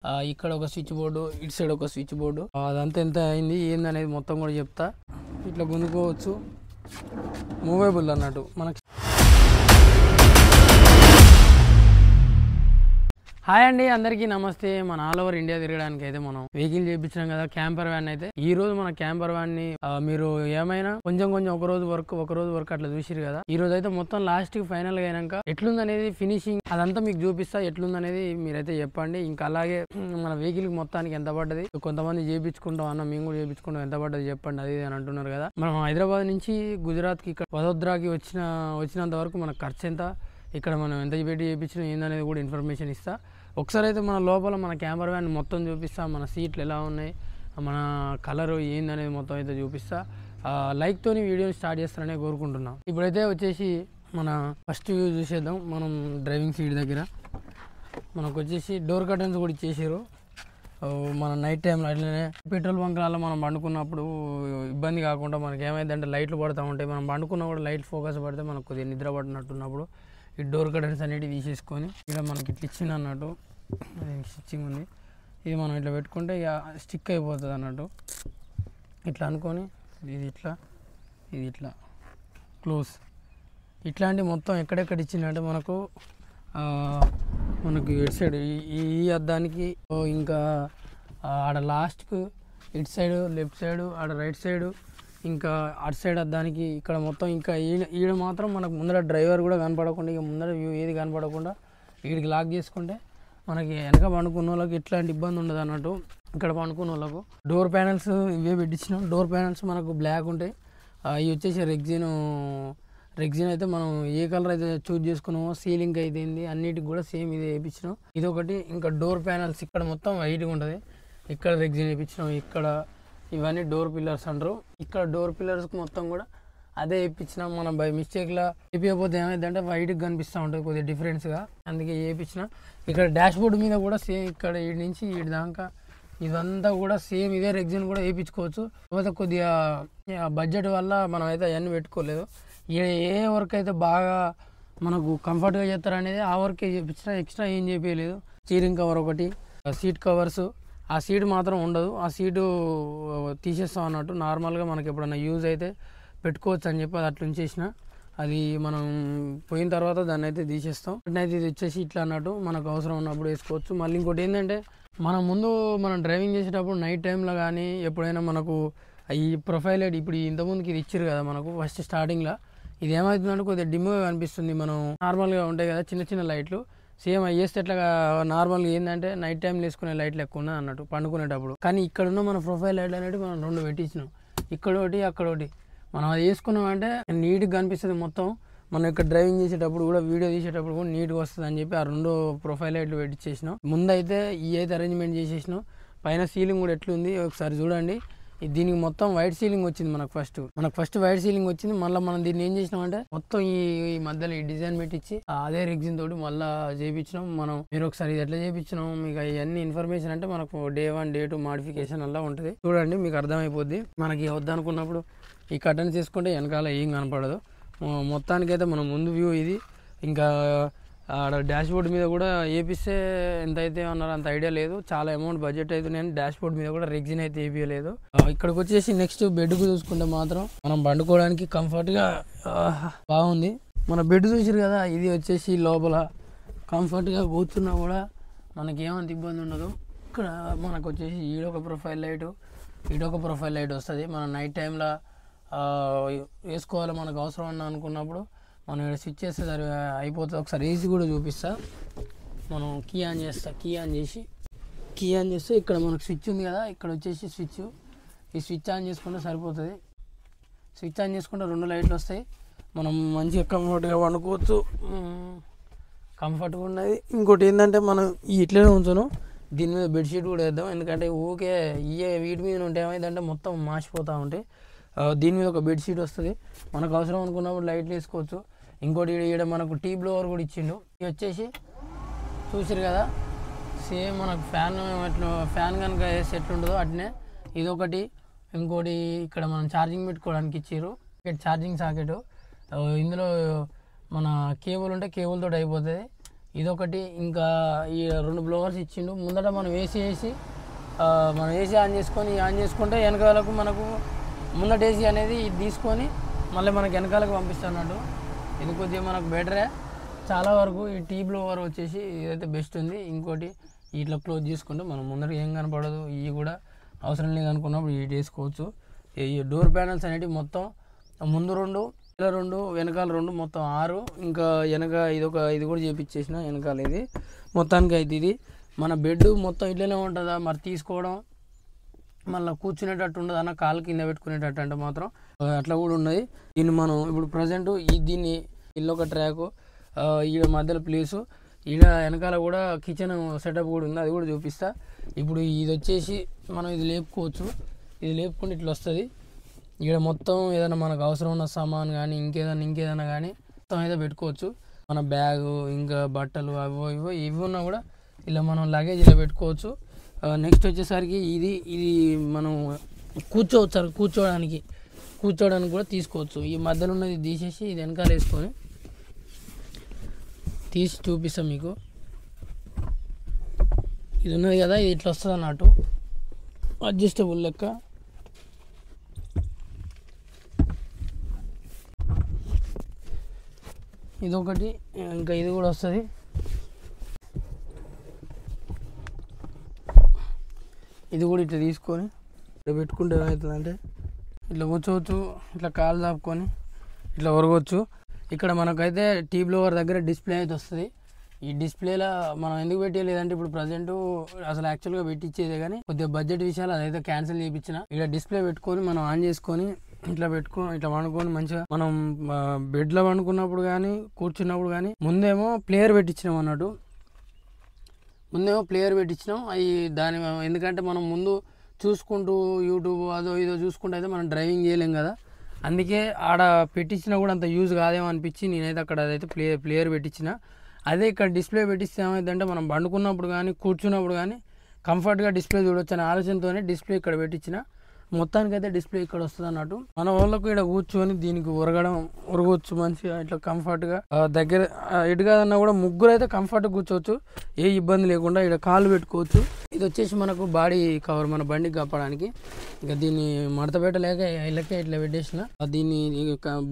ఇక్కడ ఒక switch board, ఇటు సైడ్ ఒక స్విచ్ బోర్డు. అదంతా ఎంత అయింది ఏందనేది మొత్తం కూడా చెప్తా. ఇట్లా గుంజుకోవచ్చు, మూవేబుల్ అన్నట్టు మనకి. హాయ్ అండి, అందరికీ నమస్తే. మన ఆల్ ఓవర్ ఇండియా తిరగడానికి అయితే మనం వెహికల్ చేయించాం కదా, క్యాంపర్ వ్యాన్. అయితే ఈ రోజు మన క్యాంపర్ వ్యాన్ ని మీరు ఏమైనా కొంచెం ఒక రోజు వర్క్ అట్లా చూసిరు కదా. ఈ రోజు అయితే మొత్తం లాస్ట్ కి ఫైనల్ గా అయినాక ఎట్లుందనేది ఫినిషింగ్ అదంతా మీకు చూపిస్తా. ఎట్లుందనేది మీరైతే చెప్పండి. ఇంకా అలాగే మన వెహికల్ కి మొత్తానికి ఎంత పడ్డది, కొంతమంది చేయించుకుంటాం అన్న, మేము కూడా చేయించుకుంటాం, ఎంత పడ్డది చెప్పండి అది అని అంటున్నారు కదా. మనం హైదరాబాద్ నుంచి గుజరాత్ కి ఇక్కడ వడోదరాకి వచ్చినంత వరకు మన ఖర్చు ఎంత, ఇక్కడ మనం ఎంత పెట్టి చేయించినా ఏందనేది కూడా ఇన్ఫర్మేషన్ ఇస్తా. ఒకసారి అయితే మన లోపల మన కెమెరా వ్యాన్ మొత్తం చూపిస్తా, మన సీట్లు ఎలా ఉన్నాయి, మన కలరు ఏందనేది మొత్తం అయితే చూపిస్తా. లైక్తోని వీడియోని స్టార్ట్ చేస్తారనే కోరుకుంటున్నాం. ఇప్పుడైతే వచ్చేసి మన ఫస్ట్ వ్యూ చూసేద్దాం. మనం డ్రైవింగ్ సీట్ దగ్గర మనకు వచ్చేసి డోర్ కర్టన్స్ కూడా ఇచ్చేసారు. మన నైట్ టైంలో అట్లనే పెట్రోల్ బంక్లలో మనం పండుకున్నప్పుడు ఇబ్బంది కాకుండా మనకి ఏమైందంటే లైట్లు పడుతూ ఉంటాయి. మనం పండుకున్నా కూడా లైట్ ఫోకస్ పడితే మనకు కొద్దిగా నిద్ర పడినట్టున్నప్పుడు ఈ డోర్ కర్టన్స్ అనేవి తీసేసుకొని ఇక్కడ మనకి ఇట్లా ఇచ్చింది అన్నట్టు, స్టిచ్చింగ్ ఉంది. ఇది మనం ఇట్లా పెట్టుకుంటే ఇక స్టిక్ అయిపోతుంది అన్నట్టు. ఇట్లా అనుకొని ఇది ఇట్లా క్లోజ్. ఇట్లాంటి మొత్తం ఎక్కడెక్కడ ఇచ్చిందంటే మనకు ఇటు సైడ్ ఈ అద్దానికి, ఇంకా ఆడ లాస్ట్కు ఇటు సైడ్ లెఫ్ట్ సైడు, ఆడ రైట్ సైడు, ఇంకా అటు సైడ్ అద్దానికి ఇక్కడ మొత్తం. ఇంకా ఈడ మాత్రం మనకు ముందర డ్రైవర్ కూడా కనపడకుండా, ఇక ముందర వ్యూ ఏది కనపడకుండా వీడికి లాక్ చేసుకుంటే మనకి వెనక పండుకున్న వాళ్ళకి ఎట్లాంటి ఇబ్బంది ఉండదు అన్నట్టు. ఇక్కడ పండుకున్న వాళ్ళకు డోర్ ప్యానల్స్ ఇవే పెట్టించినాం. డోర్ ప్యానల్స్ మనకు బ్లాక్ ఉంటాయి. ఇవి వచ్చేసి రెగ్జిన్ అయితే మనం ఏ కలర్ అయితే చూజ్ చేసుకున్నామో, సీలింగ్ అయితే అన్నిటికి కూడా సేమ్ ఇదే వేయించినాం. ఇదొకటి. ఇంకా డోర్ ప్యానల్స్ ఇక్కడ మొత్తం వైట్గా ఉంటుంది, ఇక్కడ రెగ్జిన్ వేయించినాం. ఇక్కడ ఇవన్నీ డోర్ పిల్లర్స్ అంటారు. ఇక్కడ డోర్ పిల్లర్స్కి మొత్తం కూడా అదే వేయించినాం. మనం బై మిస్టేక్లా వేయకపోతే ఏమైందంటే వైట్గా కనిపిస్తూ ఉంటుంది కొద్దిగా డిఫరెన్స్గా, అందుకే వేయించిన. ఇక్కడ డాష్ బోర్డు మీద కూడా సేమ్ ఇక్కడ ఈడి నుంచి ఈడి దాకా ఇదంతా కూడా సేమ్ ఇదే రెగ్జిన్ కూడా వేయించుకోవచ్చు. కాకపోతే కొద్దిగా బడ్జెట్ వల్ల మనం అయితే అవన్నీ పెట్టుకోలేదు. ఏ వర్క్ అయితే బాగా మనకు కంఫర్ట్గా చేస్తారనేది ఆ వర్కే చేయించిన, ఎక్స్ట్రా ఏం చేయలేదు. స్టీరింగ్ కవర్ ఒకటి, సీట్ కవర్స్, ఆ సీట్ మాత్రం ఉండదు, ఆ సీటు తీసేస్తాం అన్నట్టు. నార్మల్గా మనకి ఎప్పుడన్నా యూజ్ అయితే పెట్టుకోవచ్చు అని చెప్పి అది అట్లా ఉంచేసిన. అది మనం పోయిన తర్వాత దాన్ని అయితే తీసేస్తాం. అయితే ఇది వచ్చేసి ఇట్లా అన్నట్టు, మనకు అవసరం ఉన్నప్పుడు వేసుకోవచ్చు. మళ్ళీ ఇంకోటి ఏంటంటే మనం డ్రైవింగ్ చేసేటప్పుడు నైట్ టైంలో కానీ ఎప్పుడైనా మనకు ఈ ప్రొఫైల్ లైట్, ఇప్పుడు ఇంతకుముందుకి ఇది ఇచ్చారు కదా మనకు ఫస్ట్ స్టార్టింగ్లో, ఇది ఏమవుతుందంటే కొద్దిగా డిమ్గా కనిపిస్తుంది. మనం నార్మల్గా ఉంటాయి కదా చిన్న లైట్లు, సేమ్ అవి వేస్తే ఎట్లా నార్మల్గా ఏంటంటే నైట్ టైం వేసుకునే లైట్లు ఎక్కువ ఉన్నాయి అన్నట్టు పండుకునేటప్పుడు. కానీ ఇక్కడున్న మన ప్రొఫైల్ లైట్లు అనేవి మనం రెండు పెట్టించినాం, ఇక్కడ ఒకటి అక్కడ ఒకటి. మనం అది వేసుకున్నాం అంటే నీట్గా కనిపిస్తుంది మొత్తం. మనం ఇక్కడ డ్రైవింగ్ చేసేటప్పుడు కూడా, వీడియో తీసేటప్పుడు కూడా నీట్గా వస్తుంది అని చెప్పి ఆ రెండు ప్రొఫైల్ లైట్లు పెట్టించేసినాం. ముందైతే ఈ అయితే అరేంజ్మెంట్ చేసేసినాం. పైన సీలింగ్ కూడా ఎట్లుంది ఒకసారి చూడండి. దీనికి మొత్తం వైట్ సీలింగ్ వచ్చింది. మనకు ఫస్ట్ వైట్ సీలింగ్ వచ్చింది. మళ్ళీ మనం దీన్ని ఏం చేసినాం అంటే మొత్తం ఈ మధ్యలో ఈ డిజైన్ పెట్టించి అదే రెగ్జిన్ తోటి మళ్ళీ చేయించినాం. మీరు ఒకసారి ఇది ఎట్లా చేయించినాం మీకు ఇవన్నీ ఇన్ఫర్మేషన్ అంటే మనకు Day 1 Day 2 మాడిఫికేషన్ అలా ఉంటుంది. చూడండి మీకు అర్థమైపోద్ది. మనకి వద్దనుకున్నప్పుడు ఈ కర్టన్స్ చేసుకుంటే వెనకాల ఏం కనపడదు. మొత్తానికైతే మనం ముందు వ్యూ ఇది. ఇంకా ఆడ డాష్ బోర్డ్ మీద కూడా వేపిస్తే ఎంత అయితే అన్నారు అంత ఐడియా లేదు, చాలా అమౌంట్ బడ్జెట్ అయితే. నేను డాష్ బోర్డ్ మీద కూడా రెగ్జిన్ అయితే వేయలేదు. ఇక్కడికి వచ్చేసి నెక్స్ట్ బెడ్కు చూసుకుంటే మాత్రం మనం పండుకోవడానికి కంఫర్ట్గా బాగుంది. మన బెడ్ చూసారు కదా, ఇది వచ్చేసి లోపల కంఫర్ట్గా కూర్చున్నా కూడా మనకి ఏమంత ఇబ్బంది ఉండదు. ఇక్కడ మనకు వచ్చేసి ఈడొక ప్రొఫైల్ లైట్ వస్తుంది. మనం నైట్ టైంలో వేసుకోవాలి మనకు అవసరం అని అనుకున్నప్పుడు మనం ఇక్కడ స్విచ్ చేస్తే సరి అయిపోతుంది. ఒకసారి ఏసీ కూడా చూపిస్తా. మనం కీ ఆన్ చేస్తే ఇక్కడ మనకు స్విచ్ ఉంది కదా, ఇక్కడ వచ్చేసి ఈ స్విచ్ ఆన్ చేసుకుంటే సరిపోతుంది. స్విచ్ ఆన్ చేసుకుంటే రెండు లైట్లు వస్తాయి. మనం మంచిగా కంఫర్ట్గా వండుకోవచ్చు, కంఫర్ట్గా ఉన్నది. ఇంకోటి ఏంటంటే మనం ఇట్లనే ఉంచాను, దీని మీద బెడ్షీట్ కూడా వేద్దాం. ఎందుకంటే ఊకే వీటి మీద ఉంటే ఏమైందంటే మొత్తం మాసిపోతూ ఉంటాయి. దీని మీద ఒక బెడ్షీట్ వస్తుంది, మనకు అవసరం అనుకున్నప్పుడు లైట్లు వేసుకోవచ్చు. ఇంకోటి ఈడ మనకు టీ బ్లోవర్ కూడా ఇచ్చిండు. ఇది వచ్చేసి చూసారు కదా, సేమ్ మనకు ఫ్యాన్ కనుక వేసి ఎట్లుంటుందో అట్నే ఇదొకటి. ఇంకోటి ఇక్కడ మనం ఛార్జింగ్ పెట్టుకోవడానికి ఇచ్చారు, ఛార్జింగ్ సాకెట్. ఇందులో మన కేబుల్ ఉంటే కేబుల్ తోటి అయిపోతుంది. ఇదొకటి. ఇంకా ఈ 2 బ్లోవర్స్ ఇచ్చిండు. ముందట మనం మనం ఏసీ ఆన్ చేసుకుంటే వెనకాలకు మనకు ముందట ఏసీ అనేది ఇది తీసుకొని మళ్ళీ మనకు వెనకాలకు పంపిస్తున్నట్టు. ఇది కొద్దిగా మనకు బెటరే చాలా వరకు. ఈ టీ బ్లోవర్ వచ్చేసి ఇదైతే బెస్ట్ ఉంది. ఇంకోటి ఇట్లా క్లోజ్ చేసుకుంటే మనం ముందర ఏం కనపడదు. ఇవి కూడా అవసరం లేదు అనుకున్నప్పుడు ఇటు వేసుకోవచ్చు. ఈ డోర్ ప్యానల్స్ అనేటివి మొత్తం ముందు 2 వెనకాల 2 మొత్తం 6. ఇంకా వెనక ఇది కూడా చేపించేసిన వెనకాల. ఇది మొత్తానికి అయితే ఇది మన బెడ్ మొత్తం ఇట్లనే ఉంటుందా మరి తీసుకోవడం మళ్ళీ కూర్చునేటట్టు ఉండదు అన్న, కాలు కింద పెట్టుకునేటట్టు అంటే మాత్రం అట్లా కూడా ఉన్నది. దీన్ని మనం ఇప్పుడు ప్రజెంట్ దీన్ని ఇల్లొక ట్రాకు, ఈడ మధ్యలో ప్లేసు, ఈడ వెనకాల కూడా కిచెన్ సెటప్ కూడా ఉంది, అది కూడా చూపిస్తా. ఇప్పుడు ఇది వచ్చేసి మనం ఇది లేపుకోవచ్చు. ఇది లేపుకుంటే ఇట్లా వస్తుంది. ఇక్కడ మొత్తం ఏదైనా మనకు అవసరం ఉన్న సామాన్ కానీ ఇంకేదైనా కానీ మొత్తం అయితే పెట్టుకోవచ్చు. మన బ్యాగు ఇంకా బట్టలు ఇవి ఉన్నా కూడా ఇలా మనం లగేజ్ ఇలా పెట్టుకోవచ్చు. నెక్స్ట్ వచ్చేసరికి ఇది మనం కూర్చోవడానికి కూడా తీసుకోవచ్చు. ఈ మధ్యలో ఉన్నది తీసేసి ఇది వెనకాల వేసుకొని తీసి చూపిస్తాం మీకు. ఇది ఉన్నది కదా, ఇది ఇట్లా వస్తుంది అన్నట్టు అడ్జస్టబుల్ లెక్క. ఇదొకటి. ఇంకా ఇది కూడా వస్తుంది. ఇది కూడా ఇట్లా తీసుకొని ఇట్లా పెట్టుకుంటే ఏమవుతుందంటే ఇట్లా కూర్చోవచ్చు, ఇట్లా కాలు దాపుకొని ఇట్లా ఒరగవచ్చు. ఇక్కడ మనకైతే టీ బ్లోవర్ దగ్గర డిస్ప్లే అయితే వస్తుంది. ఈ డిస్ప్లేలో మనం ఎందుకు పెట్టలేదంటే ఇప్పుడు ప్రజెంట్ అసలు యాక్చువల్గా పెట్టించేదే కానీ కొద్దిగా బడ్జెట్ విషయాలు అదైతే క్యాన్సిల్ చేయించిన. ఇక్కడ డిస్ప్లే పెట్టుకొని మనం ఆన్ చేసుకొని ఇట్లా వండుకొని మంచిగా మనం బెడ్లో వండుకున్నప్పుడు కానీ కూర్చున్నప్పుడు కానీ ముందేమో ప్లేయర్ పెట్టించినాం అన్నట్టు. అవి ఎందుకంటే మనం ముందు చూసుకుంటూ యూట్యూబ్ అదో ఇదో చూసుకుంటూ అయితే మనం డ్రైవింగ్ చేయలేం కదా. అందుకే ఆడ పెట్టించినా కూడా అంత యూజ్ కాదేమో అనిపించి నేనైతే అక్కడ అదైతే ప్లేయర్ పెట్టించిన. అదే ఇక్కడ డిస్ప్లే పెట్టిస్తే ఏమైందంటే మనం పండుకున్నప్పుడు కానీ కూర్చున్నప్పుడు కానీ కంఫర్ట్గా డిస్ప్లే చూడొచ్చు అనే ఆలోచనతోనే డిస్ప్లే ఇక్కడ పెట్టించిన. మొత్తానికైతే డిస్ప్లే ఇక్కడ వస్తుంది అన్నట్టు. మన వాళ్ళకు ఇక్కడ కూర్చొని దీనికి ఒరగవచ్చు మంచిగా ఇట్లా కంఫర్ట్గా. దగ్గర ఎటు కాదన్నా కూడా ముగ్గురు అయితే కంఫర్ట్గా కూర్చోవచ్చు, ఏ ఇబ్బంది లేకుండా. ఇక్కడ కాళ్ళు పెట్టుకోవచ్చు. ఇది వచ్చేసి మనకు బాడీ కవర్, మన బండికి కప్పడానికి. ఇంకా దీన్ని మడత పెట్టలేక ఇళ్ళకే ఇట్లా పెట్టేసిన. దీన్ని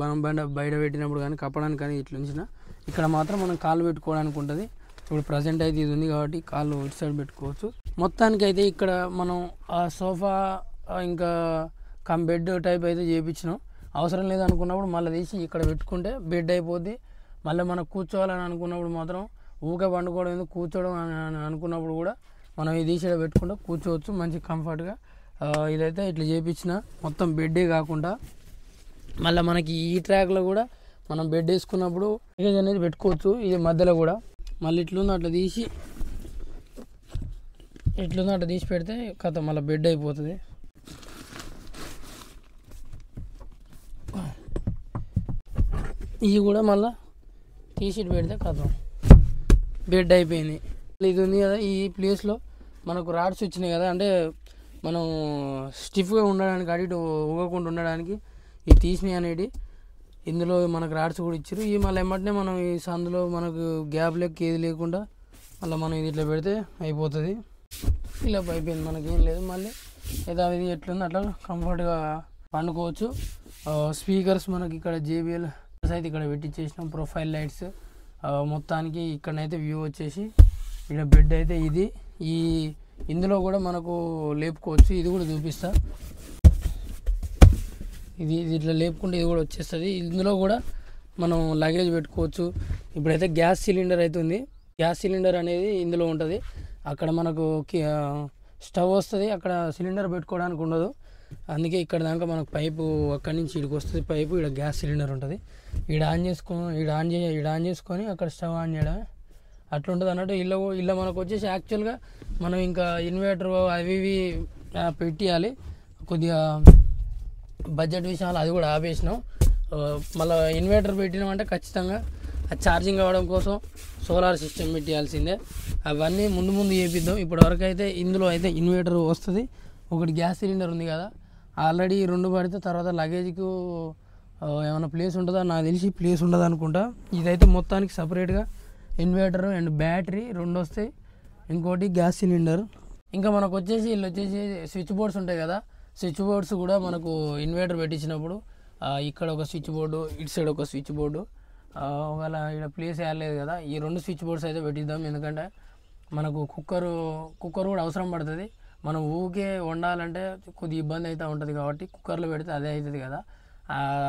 మనం బయట పెట్టినప్పుడు కానీ కప్పడానికి కానీ ఇట్లా ఉంచిన. ఇక్కడ మాత్రం మనం కాళ్ళు పెట్టుకోవడానికి ఉంటుంది. ఇప్పుడు ప్రజెంట్ అయితే ఇది ఉంది కాబట్టి కాళ్ళు ఇటు సైడ్ పెట్టుకోవచ్చు. మొత్తానికి అయితే ఇక్కడ మనం సోఫా ఇంకా బెడ్ టైప్ అయితే చేయించినాం. అవసరం లేదనుకున్నప్పుడు మళ్ళీ తీసి ఇక్కడ పెట్టుకుంటే బెడ్ అయిపోద్ది. మళ్ళీ మనం కూర్చోవాలని అనుకున్నప్పుడు మాత్రం ఊకే పండుకోవడం ఎందుకు, కూర్చోవడం అని అనుకున్నప్పుడు కూడా మనం ఇది తీసి పెట్టుకుంటే కూర్చోవచ్చు మంచి కంఫర్ట్గా. ఇదైతే ఇట్లా చేయించిన మొత్తం బెడ్డే కాకుండా మళ్ళీ మనకి ఈ ట్రాక్లో కూడా మనం బెడ్ వేసుకున్నప్పుడు లగేజ్ అనేది పెట్టుకోవచ్చు. ఇది మధ్యలో కూడా మళ్ళీ ఇట్లుంది అట్లా తీసి పెడితే కథ మళ్ళీ బెడ్ అయిపోతుంది. ఇవి కూడా మళ్ళీ తీసి పెడితే కథ బెడ్ అయిపోయింది. ఇది ఉంది కదా, ఈ ప్లేస్లో మనకు రాడ్స్ వచ్చినాయి కదా, అంటే మనం స్టిఫ్గా ఉండడానికి అటు ఇటు ఊగకుండా ఉండడానికి ఈ తీసినాయి అనేవి. ఇందులో మనకు రాడ్స్ కూడా ఇచ్చారు. ఈ మళ్ళీ ఎమ్మటనే మనం ఈ సందులో మనకు గ్యాప్ లెక్క ఏది లేకుండా మళ్ళీ మనం ఇది ఇట్లా పెడితే అయిపోతుంది. ఇలా అయిపోయింది, మనకేం లేదు. మళ్ళీ యథావిధి ఎట్లుంది అట్లా కంఫర్ట్గా పండుకోవచ్చు. స్పీకర్స్ మనకి ఇక్కడ JBL అయితే ఇక్కడ పెట్టించేసినాం. ప్రొఫైల్ లైట్స్ మొత్తానికి ఇక్కడనైతే వ్యూ వచ్చేసి ఇక్కడ బెడ్ అయితే ఇది. ఇందులో కూడా మనకు లేపుకోవచ్చు. ఇది కూడా చూపిస్తా. ఇది ఇట్లా లేపుకుంటే ఇది కూడా వచ్చేస్తుంది. ఇందులో కూడా మనం లగేజ్ పెట్టుకోవచ్చు. ఇప్పుడైతే గ్యాస్ సిలిండర్ అయితే ఉంది. గ్యాస్ సిలిండర్ అనేది ఇందులో ఉంటుంది. అక్కడ మనకు స్టవ్ వస్తుంది, అక్కడ సిలిండర్ పెట్టుకోవడానికి ఉండదు. అందుకే ఇక్కడ దాకా మనకు పైపు అక్కడి నుంచి ఇక్కడికి వస్తుంది పైపు. ఇక్కడ గ్యాస్ సిలిండర్ ఉంటుంది. ఈడ ఆన్ చేసుకొని అక్కడ స్టవ్ ఆన్ చేయడమే అట్లా ఉంటుంది అన్నట్టు. ఇళ్ళ మనకు వచ్చేసి యాక్చువల్గా మనం ఇంకా ఇన్వర్టర్ అవి ఇవి పెట్టియాలి. కొద్దిగా బడ్జెట్ విషయాలు అది కూడా ఆపేసినాం. మళ్ళీ ఇన్వర్టర్ పెట్టినామంటే ఖచ్చితంగా అది ఛార్జింగ్ అవ్వడం కోసం సోలార్ సిస్టమ్ పెట్టాల్సిందే. అవన్నీ ముందు చేపిద్దాం. ఇప్పటివరకు అయితే ఇందులో అయితే ఇన్వర్టర్ వస్తుంది. ఒకటి గ్యాస్ సిలిండర్ ఉంది కదా, ఆల్రెడీ 2 పడితే తర్వాత లగేజ్కు ఏమైనా ప్లేస్ ఉంటుందా, నాకు తెలిసి ప్లేస్ ఉండదు అనుకుంటా. ఇదైతే మొత్తానికి సపరేట్గా ఇన్వర్టర్ అండ్ బ్యాటరీ 2 వస్తాయి. ఇంకోటి గ్యాస్ సిలిండర్. ఇంకా మనకు వచ్చేసి వీళ్ళు వచ్చేసి స్విచ్ బోర్డ్స్ ఉంటాయి కదా, స్విచ్ బోర్డ్స్ కూడా మనకు ఇన్వర్టర్ పెట్టించినప్పుడు ఇక్కడ ఒక స్విచ్ బోర్డు, ఇటు సైడ్ ఒక స్విచ్ బోర్డు. ఒకవేళ ఇక్కడ ప్లేస్ వేయలేదు కదా, ఈ 2 స్విచ్ బోర్డ్స్ అయితే పెట్టిద్దాం. ఎందుకంటే మనకు కుక్కర్ కూడా అవసరం పడుతుంది. మనం ఊకే వండాలంటే కొద్దిగా ఇబ్బంది అయితే ఉంటుంది కాబట్టి కుక్కర్లో పెడితే అదే అవుతుంది కదా,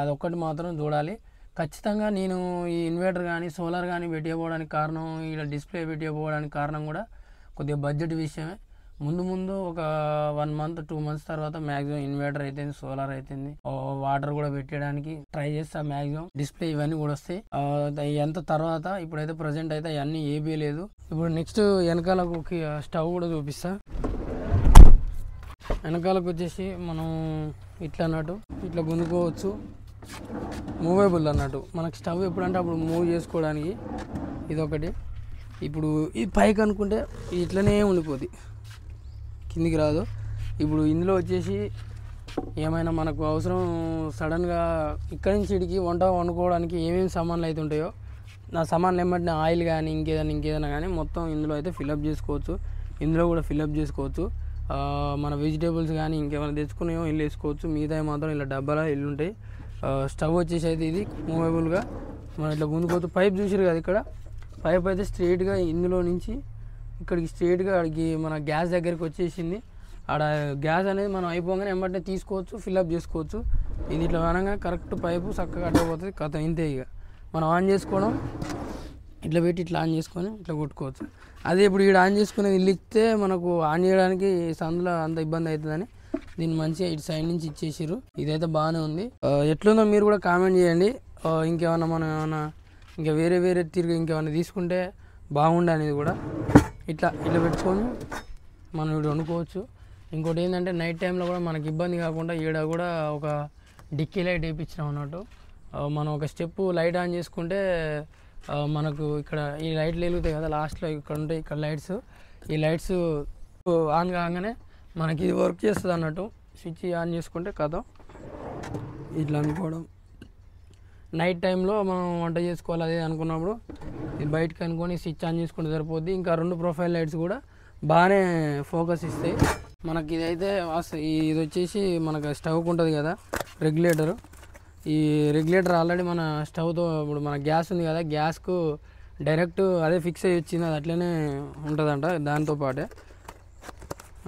అదొక్కటి మాత్రం చూడాలి. ఖచ్చితంగా నేను ఈ ఇన్వర్టర్ కానీ సోలార్ కానీ పెట్టిపోవడానికి కారణం, ఇలా డిస్ప్లే పెట్టిపోవడానికి కారణం కూడా కొద్దిగా బడ్జెట్ విషయమే. ముందు ఒక 1 మంత్ 2 మంత్స్ తర్వాత మ్యాక్సిమం ఇన్వర్టర్ అయితేంది, సోలార్ అయితేంది, వాటర్ కూడా పెట్టడానికి ట్రై చేస్తా. మ్యాక్సిమం డిస్ప్లే ఇవన్నీ కూడా వస్తాయి ఎంత తర్వాత. ఇప్పుడైతే ప్రజెంట్ అయితే అవన్నీ ఏబీ లేదు. ఇప్పుడు నెక్స్ట్ వెనకాలకు స్టవ్ కూడా చూపిస్తా. వెనకాలకు వచ్చేసి మనం ఇట్లా అన్నట్టు ఇట్లా గుంజుకోవచ్చు, మూవేబుల్ అన్నట్టు. మనకు స్టవ్ ఎప్పుడంటే అప్పుడు మూవ్ చేసుకోవడానికి ఇదొకటి. ఇప్పుడు ఇది పైకి అనుకుంటే ఇట్లనే ఉండిపోద్ది, కిందికి రాదు. ఇప్పుడు ఇందులో వచ్చేసి ఏమైనా మనకు అవసరం సడన్గా ఇక్కడి నుంచి ఇడికి వంట వండుకోవడానికి ఏమేమి సామాన్లు అయితే ఉంటాయో, నా సామాన్లు ఏమంటే ఆయిల్ కానీ ఇంకేదైనా కానీ మొత్తం ఇందులో అయితే ఫిల్అప్ చేసుకోవచ్చు. ఇందులో కూడా ఫిల్అప్ చేసుకోవచ్చు. మన వెజిటేబుల్స్ కానీ ఇంకేమైనా తెచ్చుకునేవో ఇల్లు వేసుకోవచ్చు. మిగతా మాత్రం ఇలా డబ్బాలో ఇల్లు ఉంటాయి. స్టవ్ వచ్చేసి అయితే ఇది మూవేబుల్గా మనం ఇట్లా గుంజుకోవచ్చు. పైప్ చూసారు కదా, ఇక్కడ పైప్ అయితే స్ట్రైట్గా ఇందులో నుంచి ఇక్కడికి స్ట్రైట్గా అడిగి మన గ్యాస్ దగ్గరికి వచ్చేసింది. ఆడ గ్యాస్ అనేది మనం అయిపోగానే వెంబటనే తీసుకోవచ్చు, ఫిల్అప్ చేసుకోవచ్చు. ఇది ఇట్లా అనగా కరెక్ట్ పైపు చక్కగా అడ్డపోతుంది. కథ ఇంతే. ఇక మనం ఆన్ చేసుకోవడం, ఇట్లా పెట్టి ఇట్లా ఆన్ చేసుకొని ఇట్లా కొట్టుకోవచ్చు. అదే ఇప్పుడు ఇక్కడ ఆన్ చేసుకునేది ఇల్లు ఇస్తే మనకు ఆన్ చేయడానికి సందులో అంత ఇబ్బంది అవుతుందని దీన్ని మంచిగా ఇటు సైడ్ నుంచి ఇచ్చేసారు. ఇదైతే బాగానే ఉంది. ఎట్లుందో మీరు కూడా కామెంట్ చేయండి. ఇంకేమన్నా మనం ఇంకా వేరే తిరిగి ఇంకేమైనా తీసుకుంటే బాగుండే అనేది కూడా ఇట్లా పెట్టుకొని మనం ఇక్కడ వండుకోవచ్చు. ఇంకోటి ఏంటంటే నైట్ టైంలో కూడా మనకి ఇబ్బంది కాకుండా ఈడ కూడా ఒక డిక్కీ లైట్ వేయించినాం అన్నట్టు. మనం ఒక స్టెప్ లైట్ ఆన్ చేసుకుంటే మనకు ఇక్కడ ఈ లైట్లు వెలుగుతాయి కదా, లాస్ట్లో ఇక్కడ ఉంటాయి ఇక్కడ లైట్స్. ఈ లైట్స్ ఆన్ కాగానే మనకి ఇది వర్క్ చేస్తుంది అన్నట్టు. స్విచ్ ఆన్ చేసుకుంటే కథ ఇట్లా అనుకోవడం. నైట్ టైంలో మనం వంట చేసుకోవాలి అదే అనుకున్నప్పుడు ఇది బయటకు అనుకొని స్విచ్ ఆన్ చేసుకుంటే సరిపోద్ది. ఇంకా 2 ప్రొఫైల్ లైట్స్ కూడా బాగానే ఫోకస్ ఇస్తాయి మనకి. ఇదైతే ఇది వచ్చేసి మనకు స్టవ్కి ఉంటుంది కదా రెగ్యులేటరు. ఈ రెగ్యులేటర్ ఆల్రెడీ మన స్టవ్తో ఇప్పుడు మన గ్యాస్ ఉంది కదా, గ్యాస్కు డైరెక్ట్ అదే ఫిక్స్ అయ్యి వచ్చింది. అది అట్లనే ఉంటుందంట దాంతో పాటే.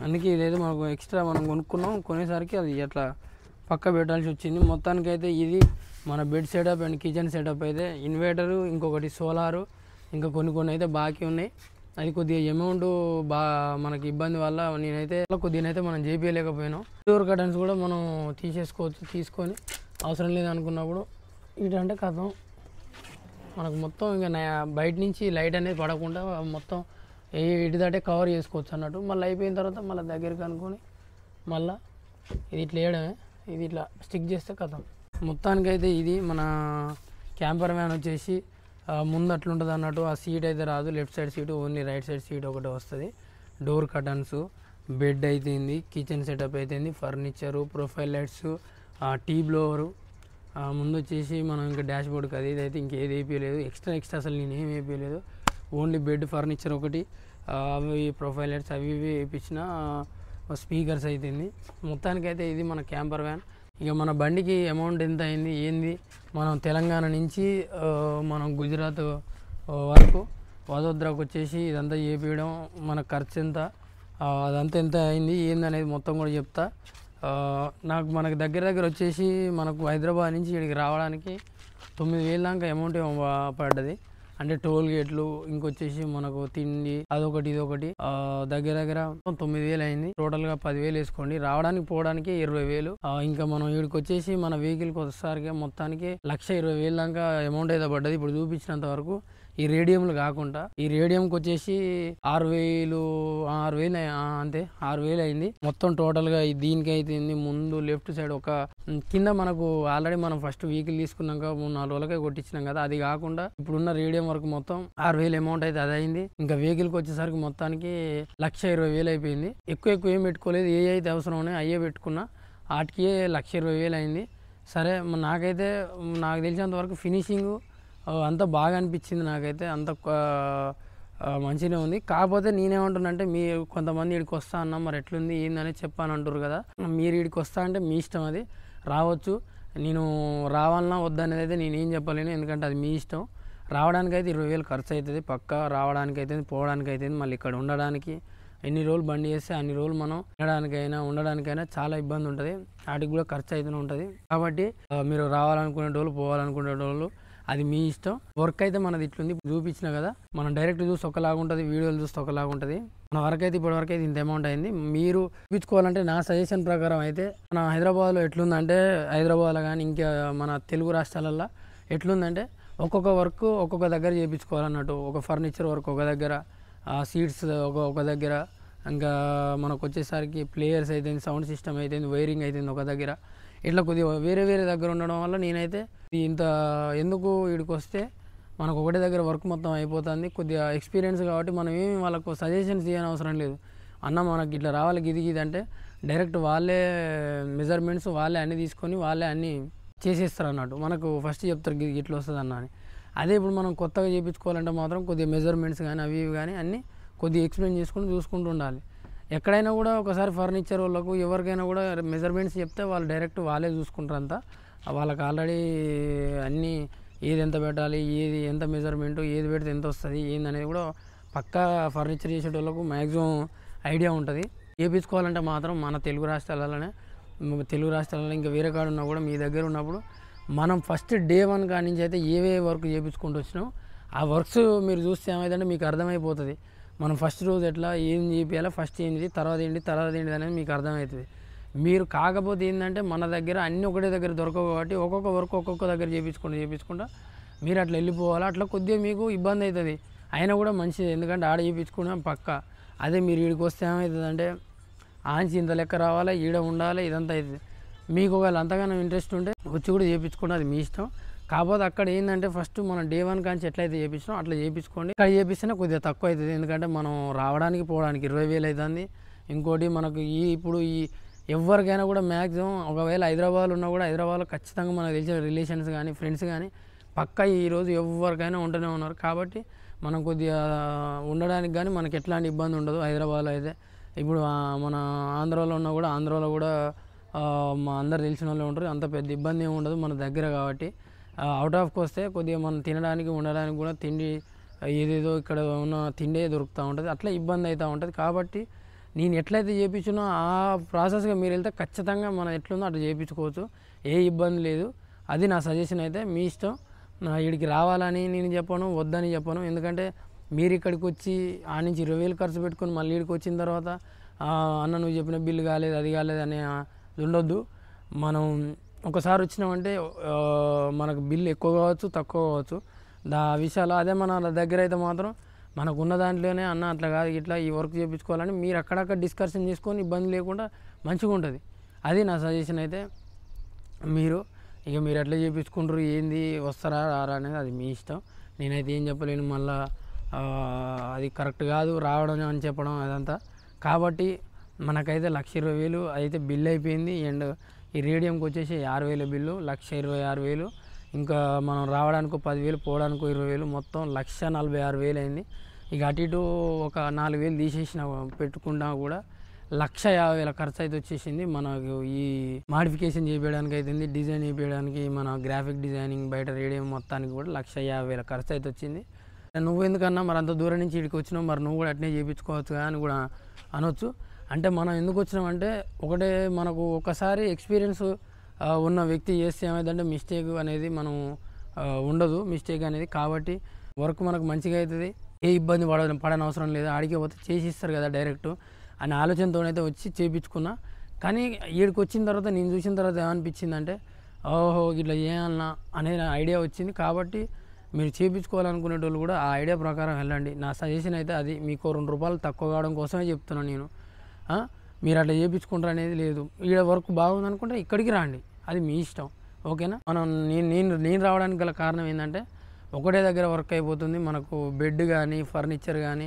అందుకే ఇదైతే మనకు ఎక్స్ట్రా మనం కొనేసరికి అది అట్లా పక్క పెట్టాల్సి వచ్చింది. మొత్తానికైతే ఇది మన bed setup and kitchen setup అయితే. ఇన్వర్టరు, ఇంకొకటి సోలారు, ఇంకా కొన్ని అయితే బాకీ ఉన్నాయి. అది కొద్దిగా అమౌంట్ మనకి ఇబ్బంది వల్ల కొద్దిగా మనం చేపించలేకపోయినాం. డోర్ కర్టన్స్ కూడా మనం తీసేసుకోవచ్చు. తీసుకొని అవసరం లేదనుకున్నప్పుడు ఇటంటే కథం మనకు మొత్తం ఇంకా బయట నుంచి లైట్ అనేది పడకుండా మొత్తం ఇటుదంటే కవర్ చేసుకోవచ్చు అన్నట్టు. మళ్ళీ అయిపోయిన తర్వాత మళ్ళీ దగ్గరికి అనుకొని మళ్ళీ ఇది ఇట్లా వేయడమే. ఇది ఇట్లా స్టిక్ చేస్తే కథం. మొత్తానికైతే ఇది మన క్యాంపర్ వ్యాన్ వచ్చేసి ముందు అట్లుంటుంది అన్నట్టు. ఆ సీట్ అయితే రాదు, left side seat only, right side seat ఒకటే వస్తుంది. డోర్ కర్టన్స్, బెడ్ అయితేంది, కిచెన్ సెటప్ అయితేంది, ఫర్నిచరు, ప్రొఫైల్ లైట్స్, టీ బ్లోవరు, ముందు వచ్చేసి మనం ఇంకా డాష్ బోర్డ్కి అది ఇదైతే ఇంకేది వేయలేదు. ఎక్స్ట్రా అసలు నేను ఏం వేయలేదు. ఓన్లీ బెడ్ ఫర్నిచర్ ఒకటి, అవి ప్రొఫైల్ లైట్స్ అవి ఇవి వేయించిన, స్పీకర్స్ అయితేంది. మొత్తానికైతే ఇది మన క్యాంపర్ వ్యాన్. ఇక మన బండికి అమౌంట్ ఎంత అయింది ఏంది, మనం తెలంగాణ నుంచి మనం గుజరాత్ వరకు వదోదరాకు వచ్చేసి ఇదంతా చేపించడం మన ఖర్చు ఎంత, అదంతా ఎంత అయింది ఏంది అనేది మొత్తం కూడా చెప్తా. మనకు దగ్గర వచ్చేసి మనకు హైదరాబాద్ నుంచి ఇక్కడికి రావడానికి 9,000 దాకా అమౌంట్ పడ్డది. అంటే టోల్ గేట్లు, ఇంకొచ్చేసి మనకు తిండి అదొకటి ఇదొకటి దగ్గర 9,000 అయింది. టోటల్గా 10,000 వేసుకోండి. రావడానికి పోవడానికి 20,000. ఇంకా మనం వీడికి వచ్చేసి మన వెహికల్కి వచ్చేసరికి మొత్తానికి 1,20,000 దాకా అమౌంట్ అయితే పడ్డది. ఇప్పుడు చూపించినంత వరకు ఈ రేడియంలు కాకుండా. ఈ రేడియంకి వచ్చేసి 6,000 అంతే 6,000 అయింది మొత్తం టోటల్గా. దీనికి అయితే ముందు లెఫ్ట్ సైడ్ ఒక కింద మనకు ఆల్రెడీ మనం ఫస్ట్ వెహికల్ తీసుకున్నాక 3-4 రోజులకే కొట్టించినాం కదా, అది కాకుండా ఇప్పుడున్న రేడియం వరకు మొత్తం 6,000 అమౌంట్ అయితే అది అయింది. ఇంకా వెహికల్కి వచ్చేసరికి మొత్తానికి 1,20,000 అయిపోయింది. ఎక్కువ ఏం పెట్టుకోలేదు. ఏ అయితే అవసరం ఉన్నాయి అయ్యే పెట్టుకున్నా. వాటికి 1,20,000 అయింది. సరే నాకు తెలిసినంత వరకు ఫినిషింగ్ అంతా బాగా అనిపించింది నాకైతే. అంత మంచిగానే ఉంది. కాకపోతే నేనేమంటున్నానంటే మీరు కొంతమంది ఈడికి వస్తా అన్నా మరి ఎట్లుంది ఏందని చెప్పని అంటారు కదా. మీరు ఈడికి వస్తా అంటే మీ ఇష్టం, అది రావచ్చు. నేను రావాలన్నా వద్దనేది అయితే నేనేం చెప్పలేను, ఎందుకంటే అది మీ ఇష్టం. రావడానికైతే 20,000 ఖర్చు అవుతుంది పక్కా. రావడానికి అవుతుంది, పోవడానికి అవుతుంది, మళ్ళీ ఇక్కడ ఉండడానికి ఎన్ని రోజులు బండి చేస్తే అన్ని రోజులు మనం తినడానికైనా ఉండడానికైనా చాలా ఇబ్బంది ఉంటుంది. వాటికి కూడా ఖర్చు అవుతూనే ఉంటుంది. కాబట్టి మీరు రావాలనుకునేటోళ్ళు పోవాలనుకునేటోళ్ళు అది మీ ఇష్టం. వర్క్ అయితే మనది ఇట్లుంది చూపించిన కదా. మనం డైరెక్ట్ చూస్తే ఒకలాగా ఉంటుంది, వీడియోలు చూస్తే ఒకలాగా ఉంటుంది. మన వర్క్ అయితే ఇప్పటి వరకు అయితే ఇంత అమౌంట్ అయింది. మీరు చూపించుకోవాలంటే నా సజెషన్ ప్రకారం అయితే మన హైదరాబాద్లో ఎట్లుందంటే, హైదరాబాద్లో కానీ ఇంకా మన తెలుగు రాష్ట్రాలల్లో ఎట్లుందంటే ఒక్కొక్క వర్క్ ఒక్కొక్క దగ్గర చేయించుకోవాలన్నట్టు. ఒక ఫర్నిచర్ వర్క్ ఒక దగ్గర, సీట్స్ ఒక దగ్గర, ఇంకా మనకు వచ్చేసరికి ప్లేయర్స్ అయితే, సౌండ్ సిస్టమ్ అయితే, వైరింగ్ అయితే ఒక దగ్గర, ఇట్లా కొద్దిగా వేరే వేరే దగ్గర ఉండడం వల్ల నేనైతే ఇంత ఎందుకు వీడికి వస్తే మనకు ఒకటే దగ్గర వర్క్ మొత్తం అయిపోతుంది. కొద్దిగా ఎక్స్పీరియన్స్ కాబట్టి మనం ఏమి వాళ్ళకు సజెషన్స్ చేయని అవసరం లేదు. అన్న మనకి ఇట్లా రావాలి గిది అంటే డైరెక్ట్ వాళ్ళే మెజర్మెంట్స్ వాళ్ళే అన్నీ తీసుకొని వాళ్ళే అన్నీ చేసేస్తారు అన్నట్టు. మనకు ఫస్ట్ చెప్తారు గిది ఇట్లా వస్తుంది అన్న అని. అదే ఇప్పుడు మనం కొత్తగా చేయించుకోవాలంటే మాత్రం కొద్దిగా మెజర్మెంట్స్ కానీ అవి ఇవి కానీ అన్నీ కొద్దిగా ఎక్స్ప్లెయిన్ చేసుకుని చూసుకుంటూ ఉండాలి. ఎక్కడైనా కూడా ఒకసారి ఫర్నిచర్ వాళ్ళకు ఎవరికైనా కూడా మెజర్మెంట్స్ చెప్తే వాళ్ళు డైరెక్ట్ వాళ్ళే చూసుకుంటారు అంతా. వాళ్ళకి ఆల్రెడీ అన్నీ ఏది ఎంత పెట్టాలి, ఏది ఎంత మెజర్మెంటు, ఏది పెడితే ఎంత వస్తుంది ఏందనేది కూడా పక్కా ఫర్నిచర్ చేసేటోళ్ళకు మ్యాక్సిమం ఐడియా ఉంటుంది. చేయించుకోవాలంటే మాత్రం మన తెలుగు రాష్ట్రాలలో ఇంకా వేరే కాడ ఉన్నా కూడా మీ దగ్గర ఉన్నప్పుడు మనం ఫస్ట్ డే 1 కాడి నుంచి అయితే ఏవే వర్క్ చేయించుకుంటూ వచ్చినాం ఆ వర్క్స్ మీరు చూస్తే ఏమైందంటే మీకు అర్థమైపోతుంది. మనం ఫస్ట్ రోజు ఎట్లా ఏం చేయాలి, ఫస్ట్ ఏంటి, తర్వాత ఏంటి అనేది మీకు అర్థమవుతుంది. మీరు కాకపోతే ఏంటంటే మన దగ్గర అన్నీ ఒకటే దగ్గర దొరకవు కాబట్టి ఒక్కొక్క వర్క్ ఒక్కొక్క దగ్గర చేయించుకుంటా మీరు అట్లా వెళ్ళిపోవాలి. అట్లా కొద్దిగా మీకు ఇబ్బంది అవుతుంది. అయినా కూడా మంచిది, ఎందుకంటే ఆడ చేయించుకున్నాం పక్క. అదే మీరు ఈడికి వస్తే ఏమవుతుందంటే ఆంచి ఇంత లెక్క రావాలి, ఈడ ఉండాలి, ఇదంతా అవుతుంది. మీకు ఒకవేళ అంతగానో ఇంట్రెస్ట్ ఉంటే వచ్చి కూడా చేయించుకోండి, అది మీ ఇష్టం. కాకపోతే అక్కడ ఏంటంటే ఫస్ట్ మనం డే 1 కాంచి ఎట్లయితే చేయించినాం అట్లా చేయించుకోండి. ఇక్కడ చేపిస్తేనే కొద్దిగా తక్కువ అవుతుంది, ఎందుకంటే మనం రావడానికి పోవడానికి 20,000 అవుతుంది. ఇంకోటి మనకు ఇప్పుడు ఎవరికైనా కూడా మ్యాక్సిమం ఒకవేళ హైదరాబాద్లో ఉన్నా కూడా హైదరాబాద్లో ఖచ్చితంగా మనకు తెలిసిన రిలేషన్స్ కానీ ఫ్రెండ్స్ కానీ పక్కా ఈరోజు ఎవరికైనా ఉంటూనే ఉన్నారు. కాబట్టి మనం కొద్దిగా ఉండడానికి కానీ మనకి ఎట్లాంటి ఇబ్బంది ఉండదు హైదరాబాద్లో అయితే. ఇప్పుడు మన ఆంధ్రాలో ఉన్నా కూడా ఆంధ్రాలో కూడా మా అందరు తెలిసిన వాళ్ళు ఉంటారు, అంత పెద్ద ఇబ్బంది ఏమి ఉండదు మన దగ్గర. కాబట్టి అవుట్ ఆఫ్కి వస్తే కొద్దిగా మనం తినడానికి ఉండడానికి కూడా తిండి ఏదేదో ఇక్కడ ఉన్న తిండే దొరుకుతూ ఉంటుంది, అట్లా ఇబ్బంది అవుతూ ఉంటుంది. కాబట్టి నేను ఎట్లయితే చేయించునో ఆ ప్రాసెస్గా మీరు వెళ్తే ఖచ్చితంగా మనం ఎట్లుందో అట్లా చేయించుకోవచ్చు, ఏ ఇబ్బంది లేదు. అది నా సజెషన్ అయితే. మీ ఇష్టం. నా వీడికి రావాలని నేను చెప్పను, వద్దని చెప్పను. ఎందుకంటే మీరు ఇక్కడికి వచ్చి ఆ నుంచి 20,000 ఖర్చు పెట్టుకొని మళ్ళీ వీడికి వచ్చిన తర్వాత అన్న నువ్వు చెప్పిన బిల్లు కాలేదు అది కాలేదు అనే ఉండొద్దు. మనం ఒకసారి వచ్చినామంటే మనకు బిల్లు ఎక్కువ కావచ్చు తక్కువ కావచ్చు, విషయాలు అదే మన దగ్గర అయితే మాత్రం మనకు ఉన్న దాంట్లోనే అన్న అట్లా కాదు ఇట్లా ఈ వర్క్ చేయించుకోవాలని మీరు అక్కడక్కడ డిస్కషన్ చేసుకొని ఇబ్బంది లేకుండా మంచిగా ఉంటుంది. అది నా సజెషన్ అయితే. మీరు ఎట్లా చేయించుకుంటారు ఏంది వస్తారా రారా అనేది అది మీ ఇష్టం. నేనైతే ఏం చెప్పలేను, మళ్ళీ అది కరెక్ట్ కాదు రావడం అని చెప్పడం అదంతా. కాబట్టి మనకైతే 1,20,000 అయితే బిల్ అయిపోయింది. అండ్ ఈ రేడియంకి వచ్చేసి 6,000 బిల్లు, 1,26,000. ఇంకా మనం రావడానికి 10,000, పోవడానికి 20,000, మొత్తం 1,46,000 అయింది. ఇక అటు ఇటు ఒక 4,000 తీసేసిన పెట్టుకున్నా కూడా 1,50,000 ఖర్చు అయితే వచ్చేసింది. మనకు ఈ మాడిఫికేషన్ చేయడానికి అవుతుంది, డిజైన్ చేయడానికి, మన గ్రాఫిక్ డిజైనింగ్ బయట రేడియం మొత్తానికి కూడా 1,50,000 ఖర్చు అయితే వచ్చింది. నువ్వు ఎందుకన్నా మరి అంత దూరం నుంచి ఇక్కడికి వచ్చినావు, మరి నువ్వు కూడా అట్నే చేయించుకోవచ్చు అని కూడా అనొచ్చు. అంటే మనం ఎందుకు వచ్చినామంటే ఒకటే మనకు ఒకసారి ఎక్స్పీరియన్స్ ఉన్న వ్యక్తి చేస్తే ఏమైందంటే మిస్టేక్ అనేది మనం ఉండదు మిస్టేక్ అనేది. కాబట్టి వర్క్ మనకు మంచిగా అవుతుంది, ఏ ఇబ్బంది పడని అవసరం లేదు. ఆడికి పోతే చేసి ఇస్తారు కదా డైరెక్ట్ అనే ఆలోచనతోనైతే వచ్చి చేయించుకున్నా. కానీ ఈడికి వచ్చిన తర్వాత నేను చూసిన తర్వాత ఏమనిపించిందంటే ఓహో ఇట్లా చేయాలన్నా అనే ఐడియా వచ్చింది. కాబట్టి మీరు చేయించుకోవాలనుకునేటోళ్ళు కూడా ఆ ఐడియా ప్రకారం వెళ్ళండి. నా సజెషన్ అయితే అది. మీకు 2 రూపాయలు తక్కువ కావడం కోసమే చెప్తున్నాను నేను. మీరు అట్లా చేయించుకుంటారు అనేది లేదు. ఈడ వర్క్ బాగుంది అనుకుంటే ఇక్కడికి రండి, అది మీ ఇష్టం. ఓకేనా. నేను రావడానికి గల కారణం ఏంటంటే ఒకటే దగ్గర వర్క్ అయిపోతుంది. మనకు బెడ్ కానీ ఫర్నిచర్ కానీ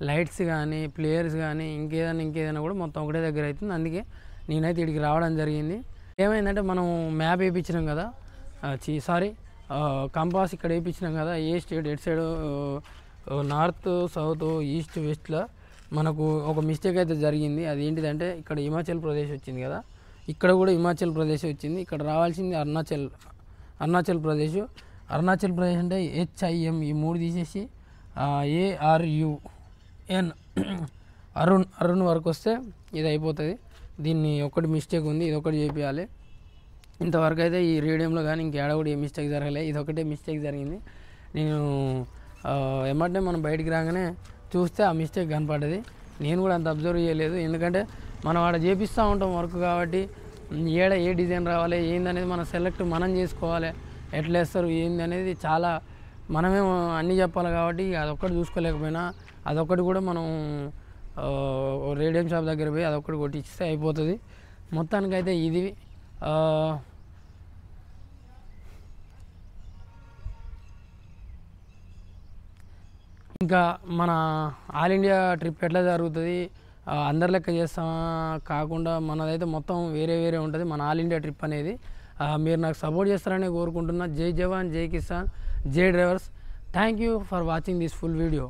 లైట్స్ కానీ ప్లేయర్స్ కానీ ఇంకేదైనా కూడా మొత్తం ఒకటే దగ్గర అవుతుంది. అందుకే నేనైతే ఇక్కడికి రావడం జరిగింది. ఏమైందంటే మనం మ్యాప్ వేయించినాం కదా, కంపాస్ ఇక్కడ వేయించినాం కదా, ఏ స్టేట్ ఎటు సైడ్ నార్త్ సౌత్ ఈస్ట్ వెస్ట్లో మనకు ఒక మిస్టేక్ అయితే జరిగింది. అది ఏంటిదంటే ఇక్కడ హిమాచల్ ప్రదేశ్ వచ్చింది కదా, ఇక్కడ కూడా హిమాచల్ ప్రదేశ్ వచ్చింది. ఇక్కడ రావాల్సింది అరుణాచల్ ప్రదేశ్. అరుణాచల్ ప్రదేశ్ అంటే HIM ఈ 3 తీసేసి ARUN అరుణ్ వరకు వస్తే ఇది అయిపోతుంది. దీన్ని ఒకటి మిస్టేక్ ఉంది, ఇది ఒకటి చేయాలి. ఇంతవరకు అయితే ఈ రేడియంలో కానీ ఇంకేడ కూడా ఏ మిస్టేక్ జరగలేదు, ఇది ఒకటే మిస్టేక్ జరిగింది. నేను ఏమంటే మనం బయటికి రాగానే చూస్తే ఆ మిస్టేక్ కనపడ్డది. నేను కూడా అంత అబ్జర్వ్ చేయలేదు, ఎందుకంటే మనం ఆడ చేపిస్తూ ఉంటాం వర్క్ కాబట్టి ఏ డిజైన్ రావాలి ఏందనేది మనం సెలెక్ట్ మనం చేసుకోవాలి. ఎట్లా వేస్తారు ఏంది అనేది చాలా మనమే అన్నీ చెప్పాలి కాబట్టి అదొక్కటి చూసుకోలేకపోయినా అదొక్కటి కూడా మనం రేడియం షాప్ దగ్గర పోయి అదొక్కటి కొట్టిస్తే అయిపోతుంది. మొత్తానికైతే ఇది ఇంకా మన ఆల్ ఇండియా ట్రిప్ ఎట్లా జరుగుతుంది, అందరి లెక్క చేస్తామా కాకుండా మనదైతే మొత్తం వేరే ఉంటుంది మన ఆల్ ఇండియా ట్రిప్ అనేది. మీరు నాకు సపోర్ట్ చేస్తారని కోరుకుంటున్నా. జై జవాన్, జై కిసాన్, జై drivers. Thank you for watching this full video.